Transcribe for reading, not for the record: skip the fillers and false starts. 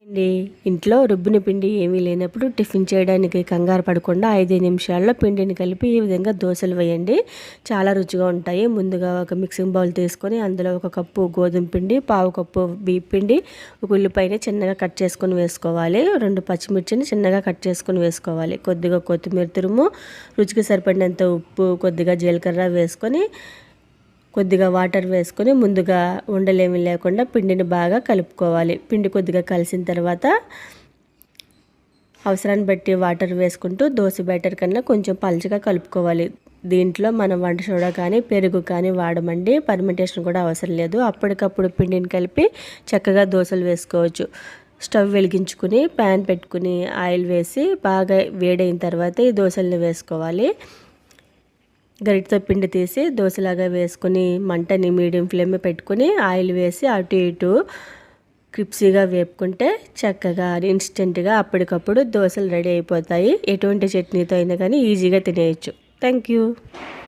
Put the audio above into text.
అండి, ఇంట్లో రుబ్బిన పిండి ఏమీ లేనప్పుడు టిఫిన్ చేయడానికి కంగారు పడకుండా 5 నిమిషాల్లో పిండిని కలిపి ఈ విధంగా దోశలు వేయండి. చాలా రుచిగా ఉంటాయి. ముందుగా ఒక మిక్సింగ్ బౌల్ తీసుకొని అందులో 1 కప్పు గోధుమ పిండి, పావు కప్పు బియ్యం పిండి, ఒక ఉల్లిపాయని చిన్నగా కట్ చేసుకొని వేసుకోవాలి. 2 పచ్చిమిర్చిని చిన్నగా కట్ చేసుకొని వేసుకోవాలి. కొద్దిగా కొత్తిమీర తురుము, రుచికి సరిపడినంత ఉప్పు, కొద్దిగా జీలకర్ర వేసుకొని కొద్దిగా వాటర్ వేసుకొని ముందుగా ఉండలేమి లేకుండా పిండిని బాగా కలుపుకోవాలి. పిండి కొద్దిగా కలిసిన తర్వాత అవసరాన్ని బట్టి వాటర్ వేసుకుంటూ దోశ బ్యాటర్ కన్నా కొంచెం పలుచగా కలుపుకోవాలి. దీంట్లో మనం వంట సోడా కానీ పెరుగు కానీ వాడమండి. పర్మెంటేషన్ కూడా అవసరం లేదు. అప్పటికప్పుడు పిండిని కలిపి చక్కగా దోశలు వేసుకోవచ్చు. స్టవ్ వెలిగించుకుని ప్యాన్ పెట్టుకుని ఆయిల్ వేసి బాగా వేడైన తర్వాత ఈ దోశలను వేసుకోవాలి. గరిటతో పిండి తీసి దోశలాగా వేసుకొని మంటని మీడియం ఫ్లేమ్ పెట్టుకొని ఆయిల్ వేసి అటు ఇటు క్రిప్సీగా వేపుకుంటే చక్కగా ఇన్స్టెంట్గా అప్పటికప్పుడు దోశలు రెడీ అయిపోతాయి. ఎటువంటి చట్నీతో అయినా కానీ ఈజీగా తినేయచ్చు. Thank you.